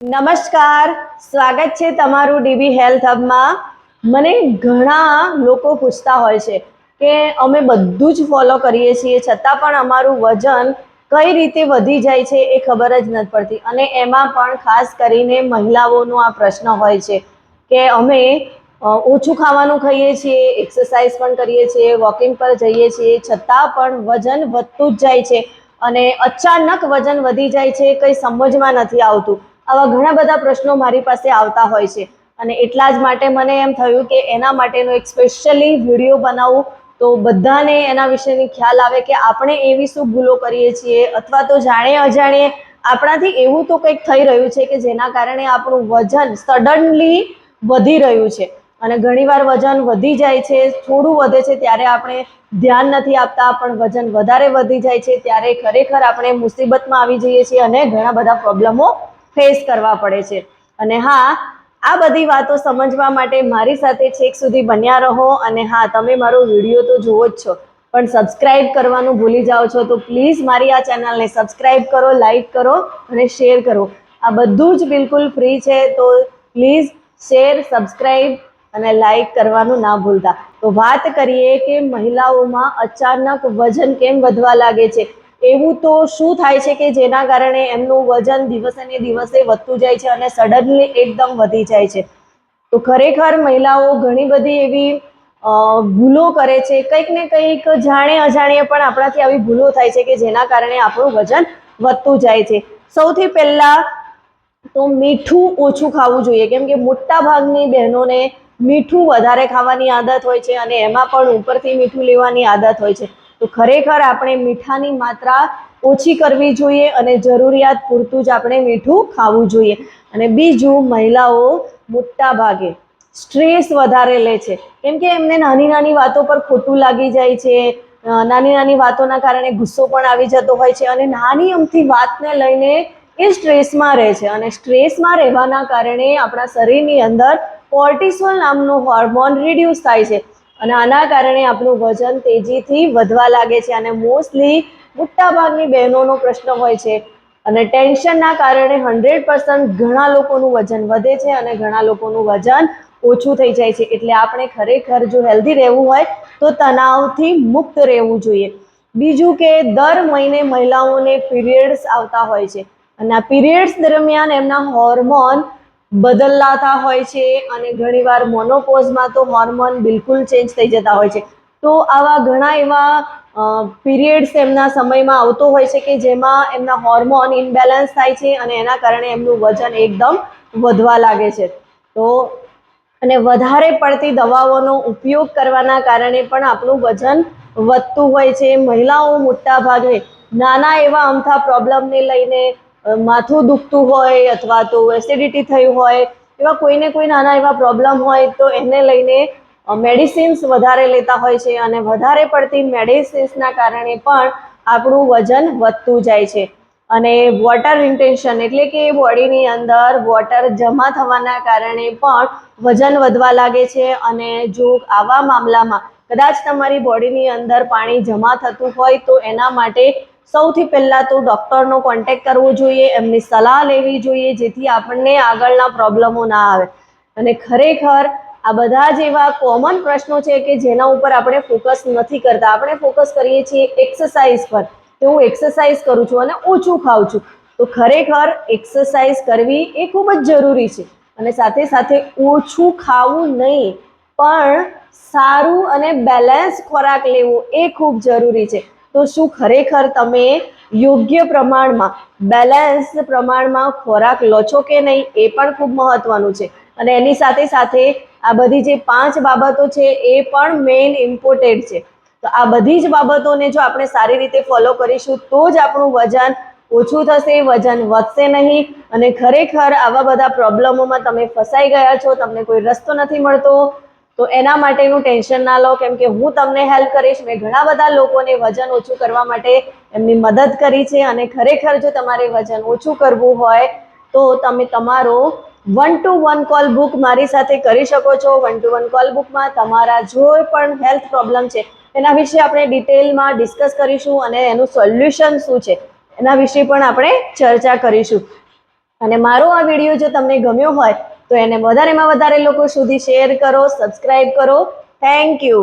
નમસ્કાર, સ્વાગત છે તમારું ડીબી હેલ્થ હબમાં। મને ઘણા લોકો પૂછતા હોય છે કે અમે બધું જ ફોલો કરીએ છીએ છતાં પણ અમારું વજન કઈ રીતે વધી જાય છે એ ખબર જ નથી પડતી। અને એમાં પણ ખાસ કરીને મહિલાઓનો આ પ્રશ્ન હોય છે કે અમે ઓછું ખાવાનું ખાઈએ છીએ, એક્સરસાઇઝ પણ કરીએ છીએ, વોકિંગ પર જઈએ છીએ, છતાં પણ વજન વધતું જ જાય છે અને અચાનક વજન વધી જાય છે, કંઈ સમજમાં નથી આવતું। આવા ઘણા બધા પ્રશ્નો મારી પાસે આવતા હોય છે અને એટલા જ માટે મને એમ થયું કે એના માટેનો એક સ્પેશિયલી વિડીયો બનાવું તો બધાને એના વિશેની ખ્યાલ આવે કે આપણે એવી શું ભૂલો કરીએ છીએ અથવા તો જાણે અજાણે આપણાથી એવું તો કંઈક થઈ રહ્યું છે કે જેના કારણે આપણું વજન સડનલી વધી રહ્યું છે। અને ઘણીવાર વજન વધી જાય છે, થોડું વધે છે ત્યારે આપણે ધ્યાન નથી આપતા, પણ વજન વધારે વધી જાય છે ત્યારે ખરેખર આપણે મુસીબતમાં આવી જઈએ છીએ અને ઘણા બધા પ્રોબ્લેમો ફેસ કરવા પડે છે। અને હા, આ બધી વાતો સમજવા માટે મારી સાથે છેક સુધી બન્યા રહો। અને હા, તમે મારો વિડીયો તો જુઓ જ છો પણ સબસ્ક્રાઇબ કરવાનું ભૂલી જાઓ છો તો પ્લીઝ મારી આ ચેનલને સબસ્ક્રાઇબ કરો, લાઈક કરો અને શેર કરો। આ બધું જ બિલકુલ ફ્રી છે, તો પ્લીઝ શેર, સબસ્ક્રાઇબ અને લાઈક કરવાનું ના ભૂલતા। તો વાત કરીએ કે મહિલાઓમાં અચાનક વજન કેમ વધવા લાગે છે, એવું તો શું થાય છે કે જેના કારણે એમનું વજન દિવસે ને દિવસે વધતું જાય છે અને સડનલી એકદમ વધી જાય છે। તો ખરેખર મહિલાઓ ઘણી બધી એવી ભૂલો કરે છે, કંઈક ને કંઈક જાણે અજાણે પણ આપણાથી આવી ભૂલો થાય છે કે જેના કારણે આપણું વજન વધતું જાય છે। સૌથી પહેલા તો મીઠું ઓછું ખાવું જોઈએ, કેમ કે મોટા ભાગની બહેનોને મીઠું વધારે ખાવાની આદત હોય છે અને એમાં પણ ઉપરથી મીઠું લેવાની આદત હોય છે। તો ખરેખર આપણે મીઠાની માત્રા ઓછી કરવી જોઈએ અને જરૂરિયાત પૂરતું જ આપણે મીઠું ખાવું જોઈએ। અને બીજું, મહિલાઓ મોટા ભાગે સ્ટ્રેસ વધારે લે છે, કેમ કે એમને નાની નાની વાતો પર ખોટું લાગી જાય છે, નાની નાની વાતોના કારણે ગુસ્સો પણ આવી જતો હોય છે અને નાની અમથી વાતને લઈને એ સ્ટ્રેસમાં રહે છે અને સ્ટ્રેસમાં રહેવાના કારણે આપણા શરીરની અંદર કોર્ટિસોલ નામનું હોર્મોન રિડ્યુસ થાય છે અને આના કારણે આપણું વજન તેજીથી વધવા લાગે છે। અને મોસ્ટલી મોટાભાગની બહેનોનો પ્રશ્ન હોય છે અને ટેન્શનના કારણે 100% ઘણા લોકોનું વજન વધે છે અને ઘણા લોકોનું વજન ઓછું થઈ જાય છે। એટલે આપણે ખરેખર જો હેલ્ધી રહેવું હોય તો તણાવથી મુક્ત રહેવું જોઈએ। બીજું કે દર મહિને મહિલાઓને પીરિયડ્સ આવતા હોય છે અને આ પીરિયડ્સ દરમિયાન એમના હોર્મોન બદલાતા હોય છે અને ઘણીવાર મોનોપોઝમાં તો હોર્મોન બિલકુલ ચેન્જ થઈ જતા હોય છે। તો આવા ઘણા એવા પીરિયડ્સ એમના સમયમાં આવતો હોય છે કે જેમાં એમના હોર્મોન ઇનબેલેન્સ થાય છે અને એના કારણે એમનું વજન એકદમ વધવા લાગે છે। તો અને વધારે પડતી દવાઓનો ઉપયોગ કરવાના કારણે પણ આપણું વજન વધતું હોય છે। મહિલાઓ મોટા ભાગે નાના એવા અમથા પ્રોબ્લેમને લઈને માથું દુખતું હોય અથવા તો એસિડિટી થયું હોય, એવા કોઈને કોઈ નાના એવા પ્રોબ્લેમ હોય તો એને લઈને મેડિસિન્સ વધારે લેતા હોય છે અને વધારે પડતી મેડિસિન્સના કારણે પણ આપણું વજન વધતું જાય છે। અને વોટર રિટેન્શન એટલે કે બોડીની અંદર વોટર જમા થવાના કારણે પણ વજન વધવા લાગે છે। અને જો આવા મામલામાં કદાચ તમારી બોડીની અંદર પાણી જમા થતું હોય તો એના માટે સૌથી પહેલાં તો ડૉક્ટરનો કોન્ટેક્ટ કરવો જોઈએ, એમની સલાહ લેવી જોઈએ, જેથી આપણને આગળના પ્રોબ્લેમો ના આવે। અને ખરેખર આ બધા જ એવા કોમન પ્રશ્નો છે કે જેના ઉપર આપણે ફોકસ નથી કરતા। આપણે ફોકસ કરીએ છીએ એક્સરસાઇઝ પર, કે હું એક્સરસાઇઝ કરું છું અને ઓછું ખાઉં છું, તો ખરેખર એક્સરસાઇઝ કરવી એ ખૂબ જ જરૂરી છે અને સાથે સાથે ઓછું ખાવું નહીં પણ સારું અને બેલેન્સ ખોરાક લેવો એ ખૂબ જરૂરી છે। તો શું ખરેખર તમે યોગ્ય પ્રમાણમાં, બેલેન્સ પ્રમાણમાં ખોરાક લો છો કે નહીં એ પણ ખૂબ મહત્વનું છે। અને એની સાથે સાથે આ બધી જે 5 બાબતો છે એ પણ મેઇન ઇમ્પોર્ટન્ટ છે। તો આ બધી જ બાબતોને જો આપણે સારી રીતે ફોલો કરીશું તો જ આપણું વજન ઓછું થશે, વજન વધશે નહીં અને ખરેખર આવા બધા પ્રોબ્લેમોમાં તમે ફસાઈ ગયા છો, તમને કોઈ રસ્તો નથી મળતો, તો એના માટેનું ટેન્શન ના લો, કેમ કે હું તમને હેલ્પ કરીશ। મેં ઘણા બધા લોકોને વજન ઓછું કરવા માટે એમની મદદ કરી છે અને ખરેખર જો તમારે વજન ઓછું કરવું હોય તો તમે તમારો 1-to-1 કોલ બુક મારી સાથે કરી શકો છો। 1-to-1 કોલ બુકમાં તમારા જો પણ હેલ્થ પ્રોબ્લેમ છે એના વિશે આપણે ડિટેલમાં ડિસ્કસ કરીશું અને એનું સોલ્યુશન શું છે એના વિશે પણ આપણે ચર્ચા કરીશું। અને મારો આ વિડીયો જો તમને ગમ્યો હોય તો એને વધારેમાં વધારે લોકો સુધી શેર કરો, સબસ્ક્રાઇબ કરો. Thank you.